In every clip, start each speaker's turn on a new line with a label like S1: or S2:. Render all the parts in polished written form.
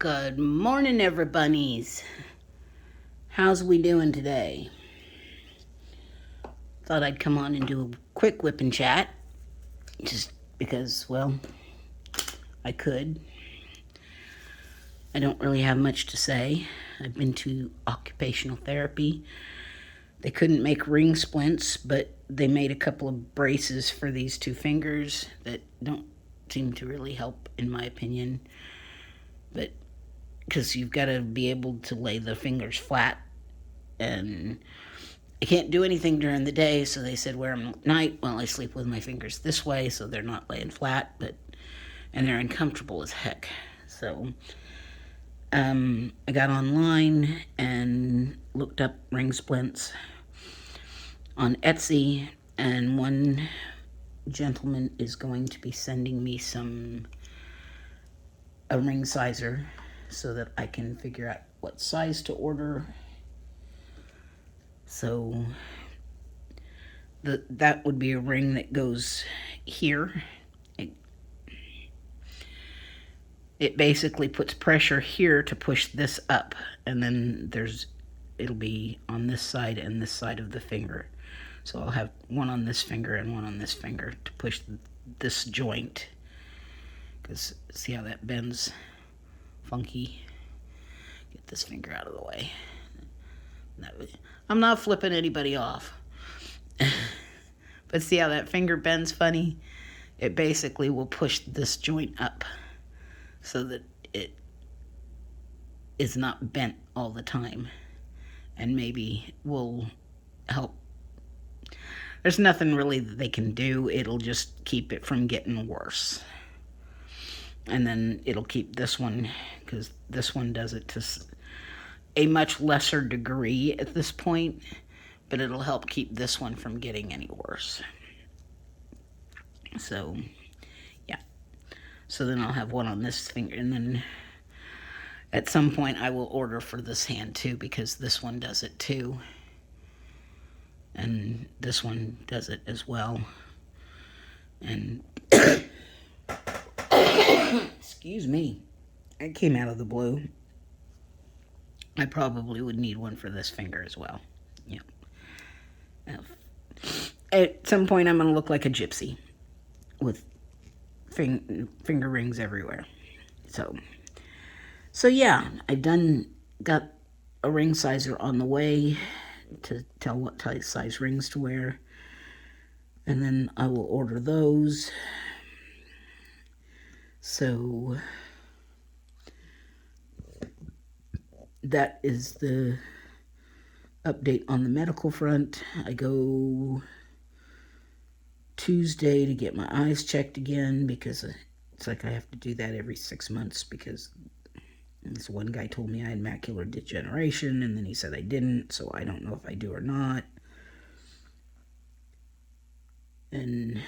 S1: Good morning, everybunnies. How's we doing today? Thought I'd come on and do a quick whip and chat, just because, well, I could. I don't really have much to say. I've been to occupational therapy. They couldn't make ring splints, but they made a couple of braces for these two fingers that don't seem to really help, in my opinion. But because you've got to be able to lay the fingers flat, and I can't do anything during the day, so they said wear them at night while I sleep with my fingers this way, so they're not laying flat, and they're uncomfortable as heck. So I got online and looked up ring splints on Etsy, and one gentleman is going to be sending me a ring sizer so that I can figure out what size to order. So that would be a ring that goes here. It basically puts pressure here to push this up, and then it'll be on this side and this side of the finger. So I'll have one on this finger and one on this finger to push this joint. Because see how that bends funky? Get this finger out of the way. I'm not flipping anybody off. But see how that finger bends funny? It basically will push this joint up so that it is not bent all the time, and maybe will help. There's nothing really that they can do. It'll just keep it from getting worse. And then it'll keep this one, because this one does it to a much lesser degree at this point, but it'll help keep this one from getting any worse. So, yeah. So then I'll have one on this finger, and then at some point I will order for this hand too, because this one does it too. And this one does it as well. And excuse me, it came out of the blue. I probably would need one for this finger as well. Yeah. At some point I'm going to look like a gypsy with finger rings everywhere. So yeah, I got a ring sizer on the way to tell what size rings to wear, and then I will order those. So that is the update on the medical front. I go Tuesday to get my eyes checked again, because it's like I have to do that every 6 months, because this one guy told me I had macular degeneration, and then he said I didn't, so I don't know if I do or not. And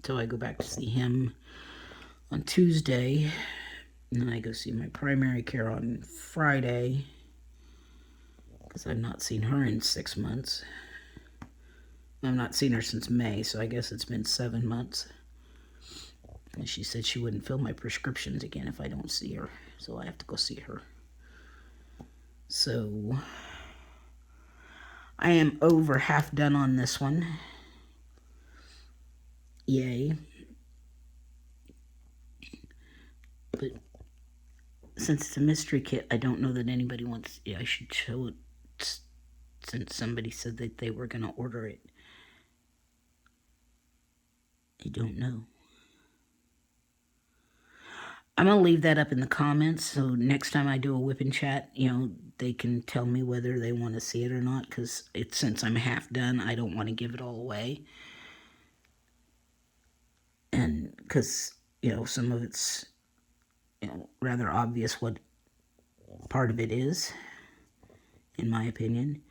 S1: so I go back to see him on Tuesday, and then I go see my primary care on Friday, because I've not seen her in 6 months. I've not seen her since May, so I guess it's been 7 months. And she said she wouldn't fill my prescriptions again if I don't see her, so I have to go see her. So I am over half done on this one. Yay. But since it's a mystery kit, I don't know that anybody wants... I should show it, since somebody said that they were going to order it. I don't know. I'm going to leave that up in the comments, so next time I do a whip and chat, they can tell me whether they want to see it or not, because since I'm half done, I don't want to give it all away. And because, some of it's, rather obvious what part of it is, in my opinion.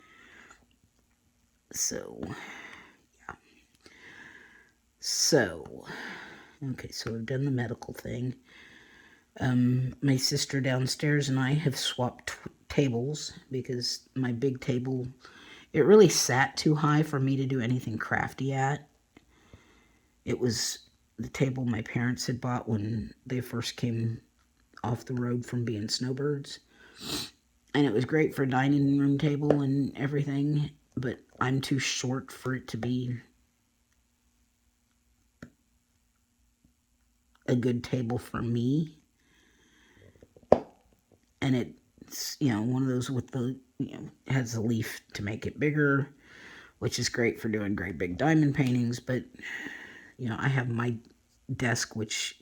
S1: So, yeah. So, okay, so we've done the medical thing. My sister downstairs and I have swapped tables, because my big table, it really sat too high for me to do anything crafty at. It was the table my parents had bought when they first came off the road from being snowbirds. And it was great for dining room table and everything, but I'm too short for it to be a good table for me. And it's, one of those with the, has the leaf to make it bigger, which is great for doing great big diamond paintings. But, I have my desk, which,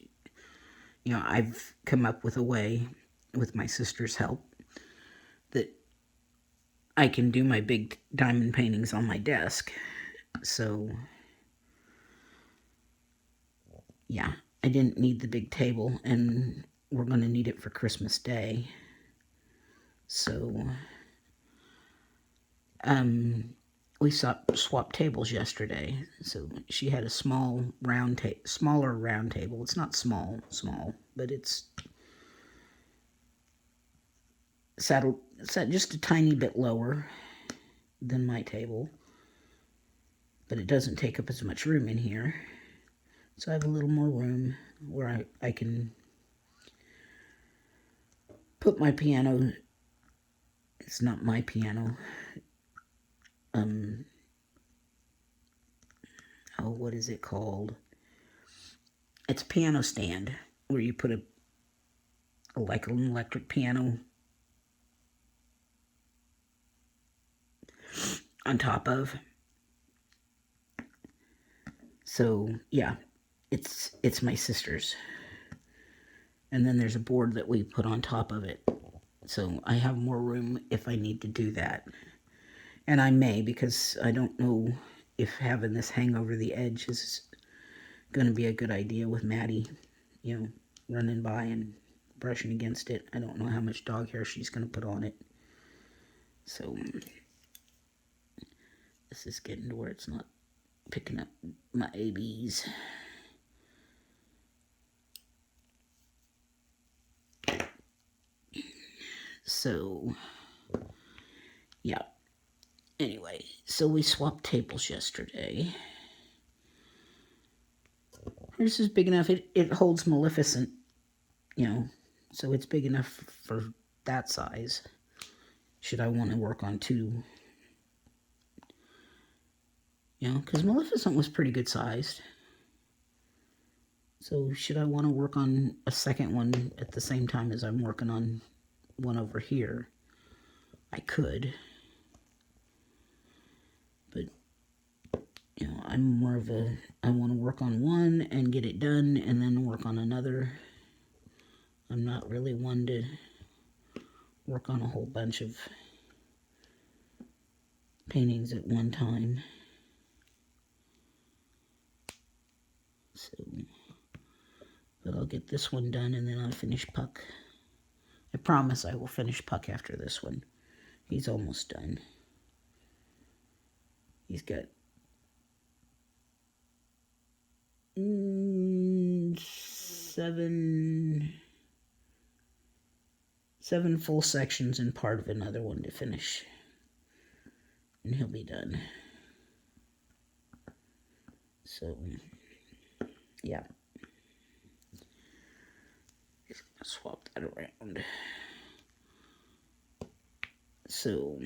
S1: I've come up with a way with my sister's help that I can do my big diamond paintings on my desk. So, yeah, I didn't need the big table, and we're going to need it for Christmas Day. So, we swapped tables yesterday. So she had a smaller round table. It's not small, but it's sat just a tiny bit lower than my table. But it doesn't take up as much room in here. So I have a little more room where I can put my piano. It's not my piano. What is it called? It's a piano stand where you put like an electric piano on top of. So yeah, it's my sister's. And then there's a board that we put on top of it. So I have more room if I need to do that. And I may, because I don't know if having this hang over the edge is going to be a good idea with Maddie, running by and brushing against it. I don't know how much dog hair she's going to put on it. So this is getting to where it's not picking up my ABs. So, yeah. Anyway, so we swapped tables yesterday. This is big enough. It holds Maleficent, so it's big enough for that size. Should I want to work on two, because Maleficent was pretty good sized. So should I want to work on a second one at the same time as I'm working on one over here? I could. But, I'm more of I want to work on one and get it done and then work on another. I'm not really one to work on a whole bunch of paintings at one time. So, but I'll get this one done and then I'll finish Puck. I promise I will finish Puck after this one. He's almost done. He's got 7 full sections and part of another one to finish. And he'll be done. So, yeah. Just gonna swap that around. So,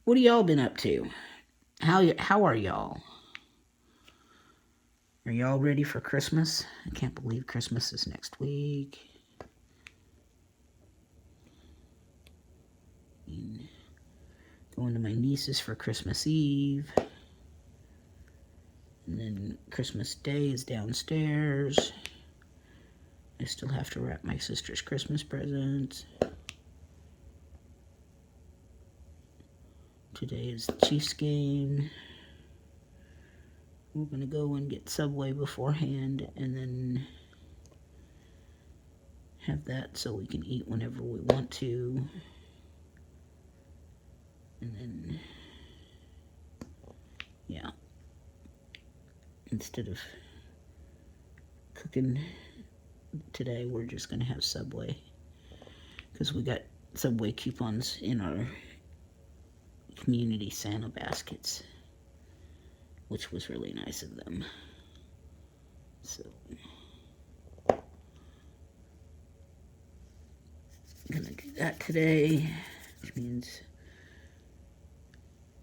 S1: what have y'all been up to? How are y'all? Are y'all ready for Christmas? I can't believe Christmas is next week. Going to my niece's for Christmas Eve. And then Christmas Day is downstairs. I still have to wrap my sister's Christmas presents. Today is the Chiefs game. We're going to go and get Subway beforehand and then have that so we can eat whenever we want to. And then, yeah. Instead of cooking today, we're just going to have Subway. Because we got Subway coupons in our community Santa baskets. which was really nice of them. So I'm gonna do that today, which means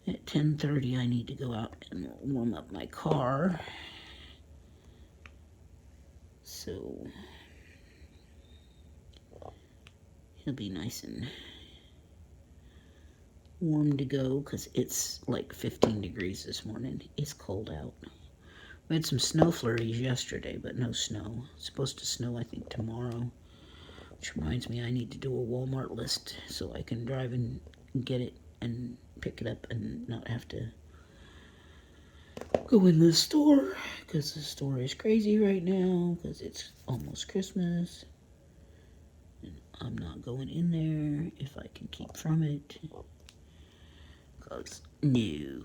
S1: at 10:30 I need to go out and warm up my car. So it'll be nice and warm to go because it's like 15 degrees this morning. It's cold out. We had some snow flurries yesterday, but no snow. It's supposed to snow, I think, tomorrow. Which reminds me, I need to do a Walmart list so I can drive and get it and pick it up and not have to go in the store because the store is crazy right now because it's almost Christmas. And I'm not going in there if I can keep from it. Because no.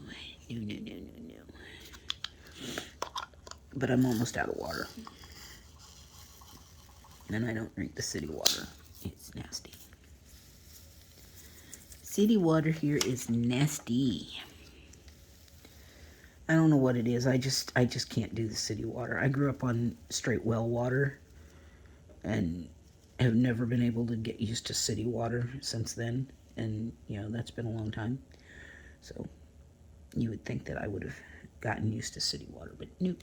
S1: But I'm almost out of water. And I don't drink the city water. It's nasty. City water here is nasty. I don't know what it is. I just can't do the city water. I grew up on straight well water and have never been able to get used to city water since then. And, you know, that's been a long time. So you would think that I would have gotten used to city water, but nope,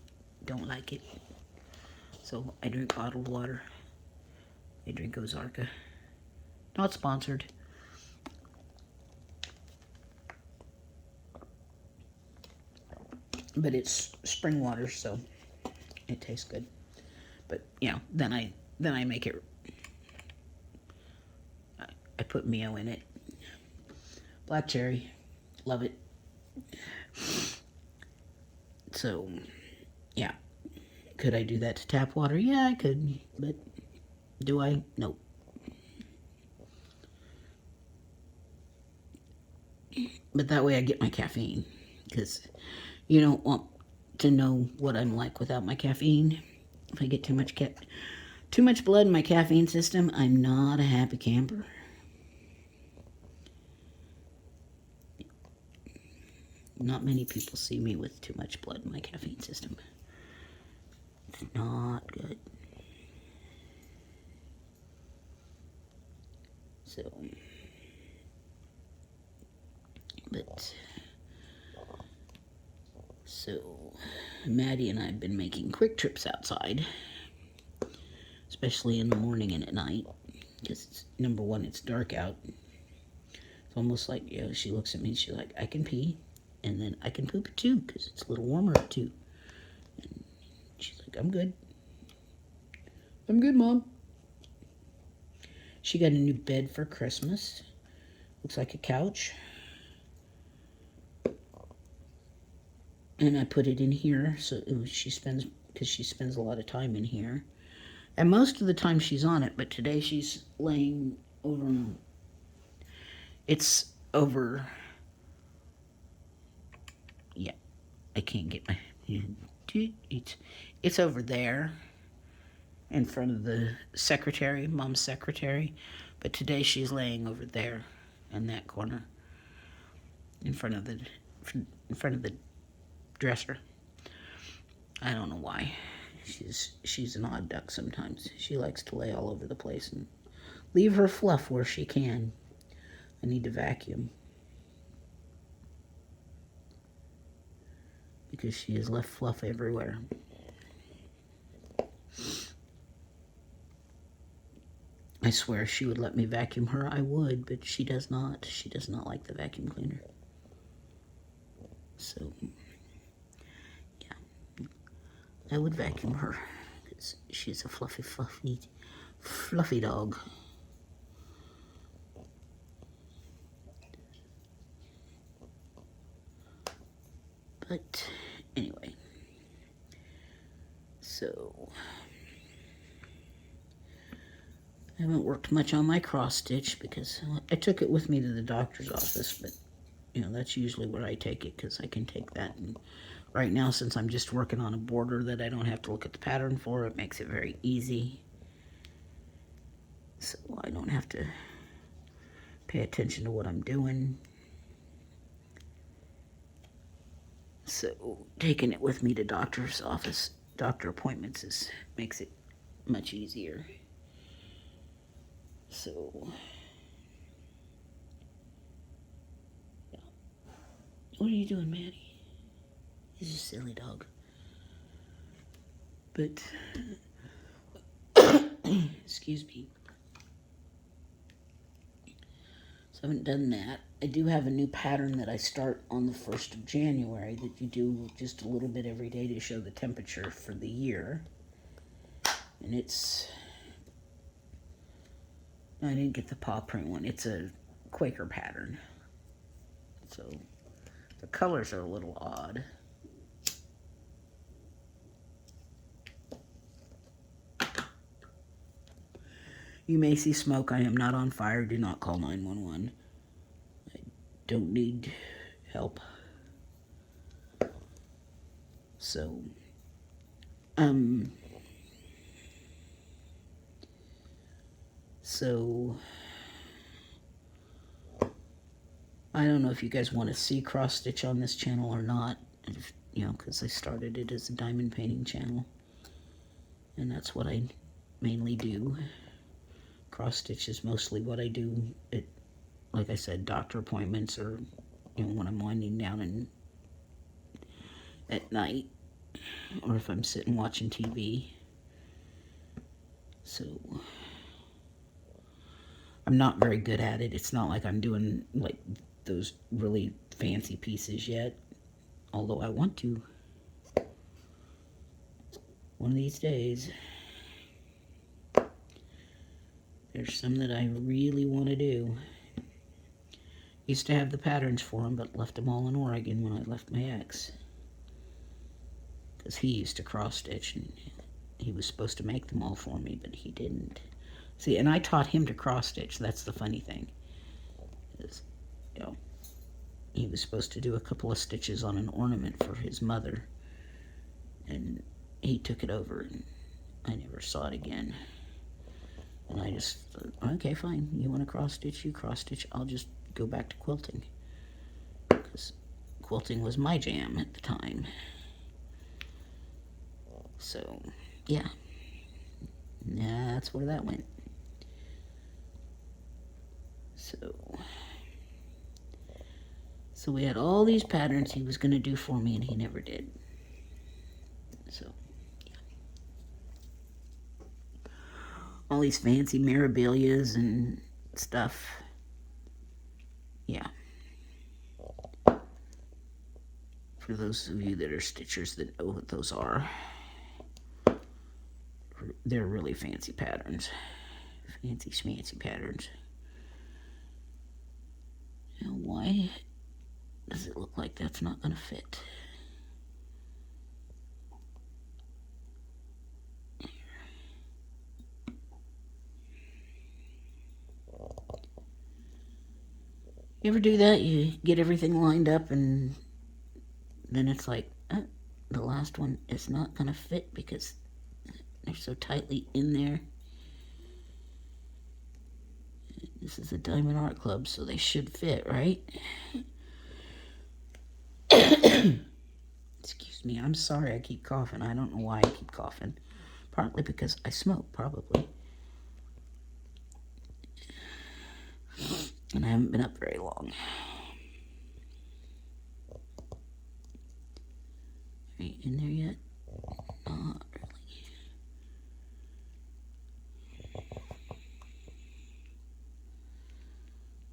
S1: don't like it. So I drink bottled water. I drink Ozarka. Not sponsored. But it's spring water, so it tastes good. But, you know, then I make it, I put Mio in it. Black cherry. Love it. So, yeah. Could I do that to tap water? Yeah, I could. But do I? Nope. But that way I get my caffeine. Because you don't want to know what I'm like without my caffeine. If I get too much blood in my caffeine system, I'm not a happy camper. Not many people see me with too much blood in my caffeine system. It's not good. So Maddie and I have been making quick trips outside, especially in the morning and at night, because number one, it's dark out. It's almost like, you know, she looks at me and she's like, I can pee, and then I can poop too, because it's a little warmer too. And she's like, I'm good. I'm good, Mom. She got a new bed for Christmas. Looks like a couch. And I put it in here, so she spends a lot of time in here. And most of the time she's on it, but today she's laying over. It's over. Yeah, I can't get my. It's over there, in front of the secretary, Mom's secretary. But today she's laying over there, in that corner, in front of the dresser. I don't know why. She's an odd duck sometimes. She likes to lay all over the place and leave her fluff where she can. I need to vacuum because she has left fluff everywhere. I swear if she would let me vacuum her, I would, but she does not. She does not like the vacuum cleaner. So, yeah, I would vacuum her because she's a fluffy dog. But anyway, so I haven't worked much on my cross stitch because I took it with me to the doctor's office, but you know, that's usually where I take it because I can take that. And right now, since I'm just working on a border that I don't have to look at the pattern for, it makes it very easy. So I don't have to pay attention to what I'm doing. So taking it with me to doctor's office, doctor appointments makes it much easier. So, yeah. What are you doing, Maddie? He's a silly dog. But, excuse me. So I haven't done that. I do have a new pattern that I start on the 1st of January that you do just a little bit every day to show the temperature for the year. And it's, no, I didn't get the paw print one. It's a Quaker pattern. So the colors are a little odd. You may see smoke. I am not on fire. Do not call 911. I don't need help. So, I don't know if you guys want to see cross stitch on this channel or not, if, you know, because I started it as a diamond painting channel, and that's what I mainly do. Cross stitch is mostly what I do at, like I said, doctor appointments, or, you know, when I'm winding down and at night, or if I'm sitting watching TV. So I'm not very good at it. It's not like I'm doing like those really fancy pieces yet, although I want to one of these days. There's some that I really want to do. Used to have the patterns for them, but left them all in Oregon when I left my ex, because he used to cross stitch and he was supposed to make them all for me, but he didn't. See, and I taught him to cross stitch. That's the funny thing. Is, you know, he was supposed to do a couple of stitches on an ornament for his mother, and he took it over, and I never saw it again. And I just thought, okay, fine. You want to cross stitch? You cross stitch. I'll just go back to quilting, because quilting was my jam at the time. So, yeah. That's where that went. So we had all these patterns he was going to do for me, and he never did. So, yeah. All these fancy mirabilias and stuff. Yeah. For those of you that are stitchers that know what those are, they're really fancy patterns. Fancy schmancy patterns. Now, why does it look like that's not going to fit? You ever do that? You get everything lined up and then it's like, the last one is not going to fit because they're so tightly in there. This is a Diamond Art Club, so they should fit, right? Excuse me, I'm sorry I keep coughing. I don't know why I keep coughing. Partly because I smoke, probably. And I haven't been up very long. Are you in there yet? Not really.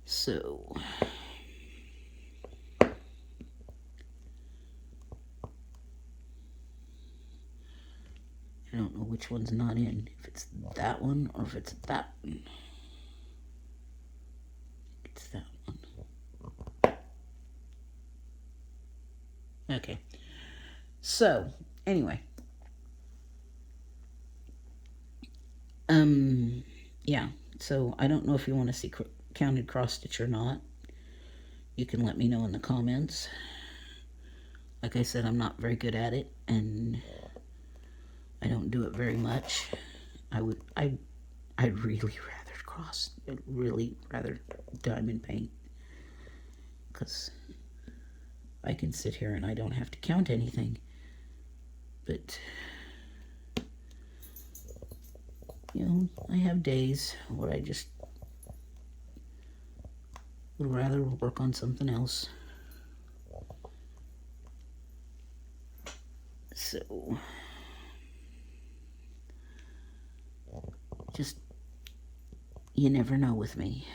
S1: So, I don't know which one's not in. If it's that one or if it's that one. It's that one. Okay. So, anyway. Yeah. So, I don't know if you want to see counted cross stitch or not. You can let me know in the comments. Like I said, I'm not very good at it, and I don't do it very much. I'd really rather diamond paint, because I can sit here and I don't have to count anything. But, you know, I have days where I just would rather work on something else. So, just, you never know with me.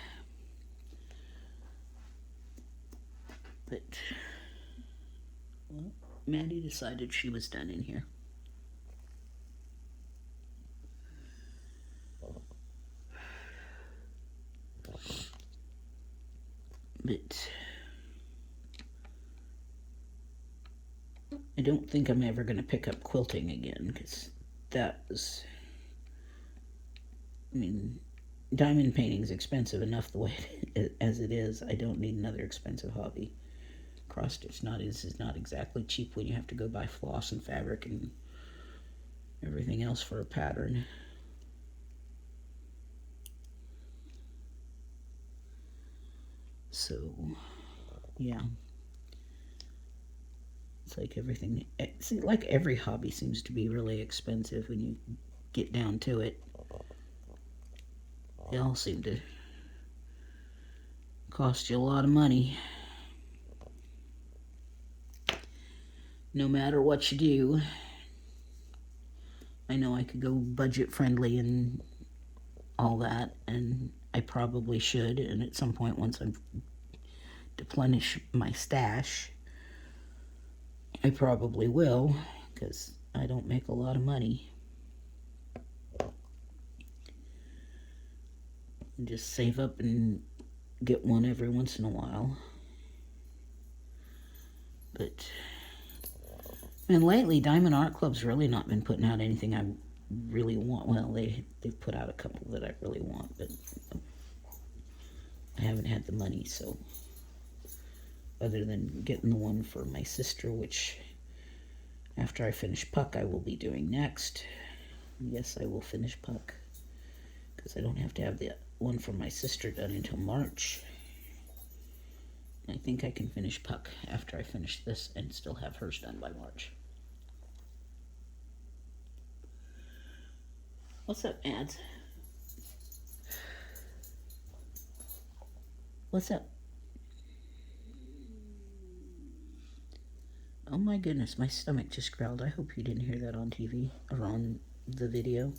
S1: But, well, Maddie decided she was done in here. But I don't think I'm ever going to pick up quilting again, because that was, I mean, diamond painting's expensive enough the way as it is. I don't need another expensive hobby. Cross stitch is not exactly cheap when you have to go buy floss and fabric and everything else for a pattern. So, yeah. It's like everything, like every hobby seems to be really expensive when you get down to it. They all seem to cost you a lot of money. No matter what you do. I know I could go budget friendly and all that, and I probably should, and at some point once I deplenish my stash, I probably will, because I don't make a lot of money. And just save up and get one every once in a while. But, and lately, Diamond Art Club's really not been putting out anything I really want. Well, they've put out a couple that I really want, but I haven't had the money, so other than getting the one for my sister, which after I finish Puck I will be doing next. Yes, I will finish Puck, because I don't have to have the one for my sister done until March. I think I can finish Puck after I finish this and still have hers done by March. What's up, ads? What's up? Oh my goodness, my stomach just growled. I hope you didn't hear that on TV or on the video.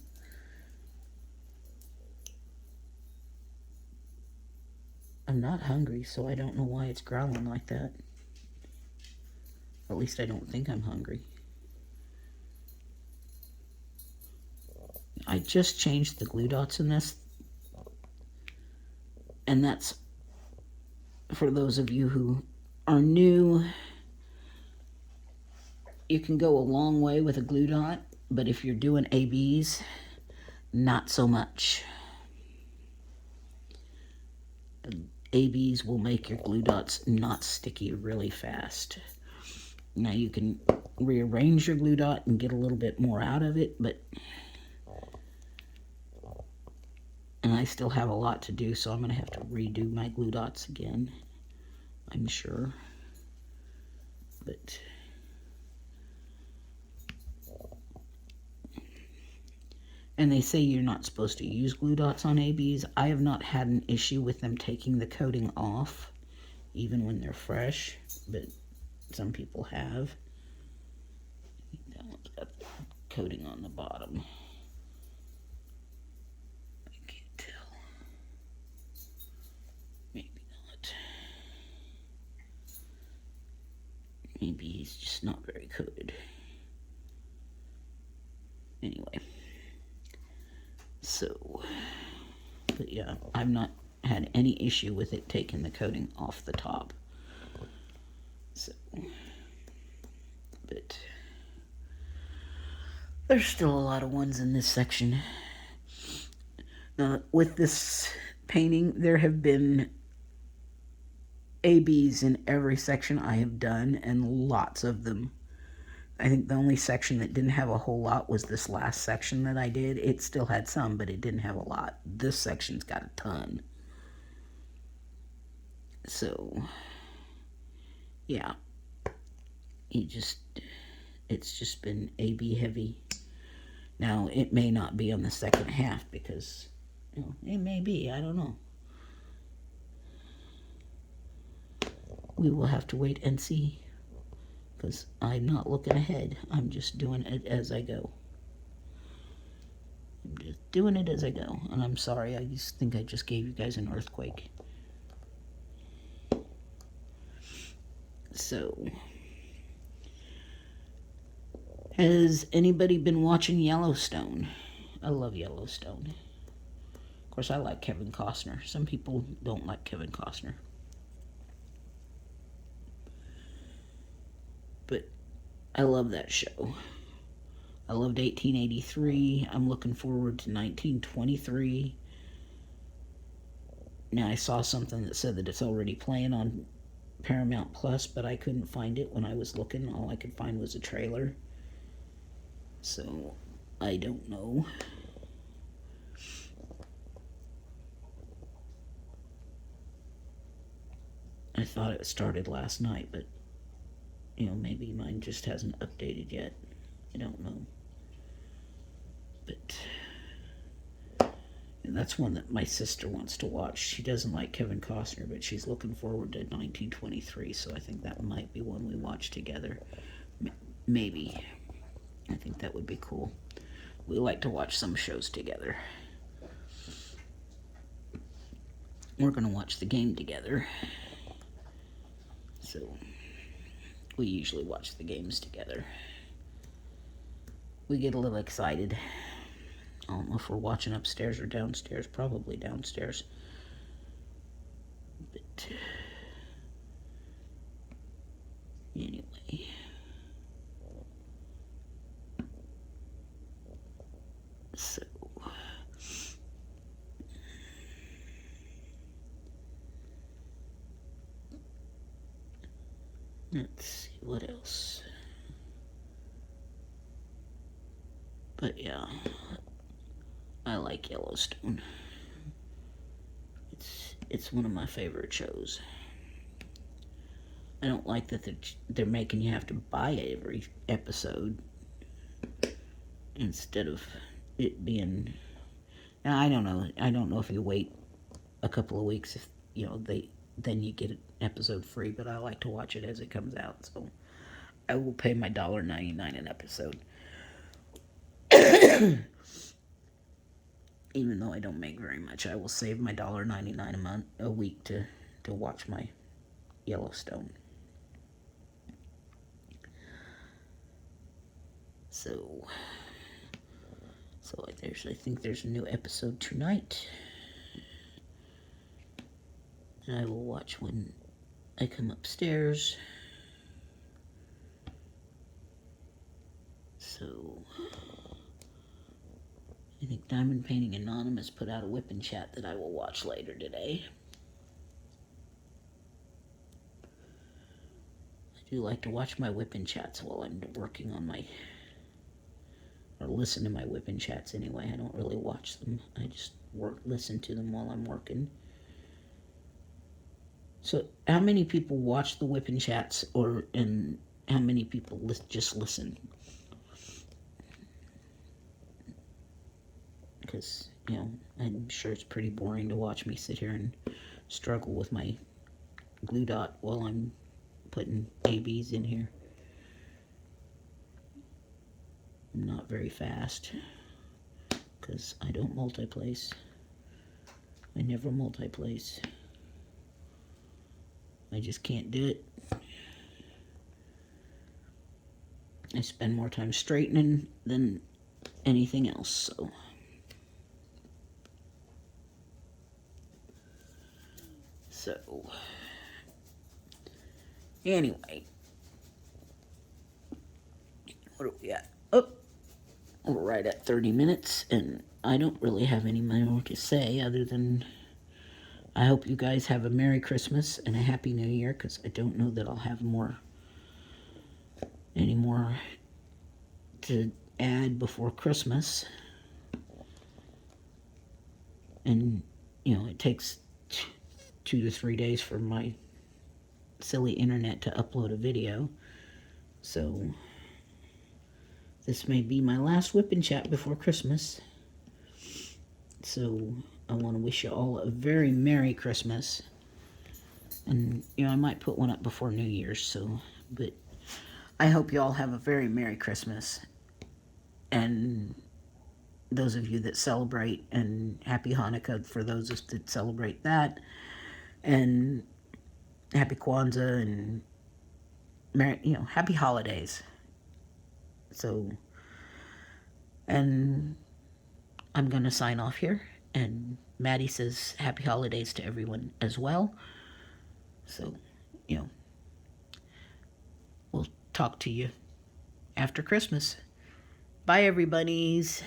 S1: I'm not hungry, so I don't know why it's growling like that. Or at least I don't think I'm hungry. I just changed the glue dots in this. And that's for those of you who are new. You can go a long way with a glue dot, but if you're doing ABs, not so much. ABs will make your glue dots not sticky really fast. Now you can rearrange your glue dot and get a little bit more out of it, but and I still have a lot to do, so I'm going to have to redo my glue dots again, I'm sure. But and they say you're not supposed to use glue dots on ABs. I have not had an issue with them taking the coating off, even when they're fresh, but some people have. That one's got the coating on the bottom. I can't tell. Maybe not. Maybe he's just not very coated. Anyway. So, but yeah, I've not had any issue with it taking the coating off the top. So, but there's still a lot of ones in this section. Now, with this painting, there have been ABs in every section I have done, and lots of them. I think the only section that didn't have a whole lot was this last section that I did. It still had some, but it didn't have a lot. This section's got a ton. So, yeah. it's just been AB heavy. Now, it may not be on the second half because, it may be. I don't know. We will have to wait and see because I'm not looking ahead. I'm just doing it as I go. I'm just doing it as I go. And I'm sorry, I just think I just gave you guys an earthquake. So, has anybody been watching Yellowstone? I love Yellowstone. Of course, I like Kevin Costner. Some people don't like Kevin Costner. But I love that show. I loved 1883. I'm looking forward to 1923. Now, I saw something that said that it's already playing on Paramount Plus, but I couldn't find it when I was looking. All I could find was a trailer. So, I don't know. I thought it started last night, but, maybe mine just hasn't updated yet. I don't know. But that's one that my sister wants to watch. She doesn't like Kevin Costner, but she's looking forward to 1923, so I think that might be one we watch together. Maybe. I think that would be cool. We like to watch some shows together. We're going to watch the game together. So, we usually watch the games together. We get a little excited. I don't know if we're watching upstairs or downstairs. Probably downstairs. But anyway. So let's see what else. But yeah, I like Yellowstone. It's one of my favorite shows. I don't like that they're making you have to buy every episode instead of it being. Now, I don't know. I don't know if you wait a couple of weeks, if then you get an episode free. But I like to watch it as it comes out, so I will pay my $1.99 an episode. Even though I don't make very much, I will save my $1.99 a week to watch my Yellowstone. So I think there's a new episode tonight, and I will watch when I come upstairs. So I think Diamond Painting Anonymous put out a WIP and chat that I will watch later today. I do like to watch my WIP and chats while I'm working on or listen to my WIP and chats anyway. I don't really watch them. I just listen to them while I'm working. So how many people watch the WIP and chats, and how many people just listen? Because, I'm sure it's pretty boring to watch me sit here and struggle with my glue dot while I'm putting ABs in here. I'm not very fast because I don't multiplace. I never multiplace. I just can't do it. I spend more time straightening than anything else, So, anyway, what are we at? Oh, we're right at 30 minutes, and I don't really have any more to say other than I hope you guys have a Merry Christmas and a Happy New Year, because I don't know that I'll have any more to add before Christmas. And, it takes 2 to 3 days for my silly internet to upload a video. So this may be my last whip and chat before Christmas. So I want to wish you all a very Merry Christmas. And, you know, I might put one up before New Year's, so, but I hope you all have a very Merry Christmas. And those of you that celebrate, and Happy Hanukkah for those that celebrate that, and Happy Kwanzaa, and Merry, you know, Happy Holidays. So, and I'm going to sign off here, and Maddie says Happy Holidays to everyone as well. So, you know, we'll talk to you after Christmas. Bye, everybodies.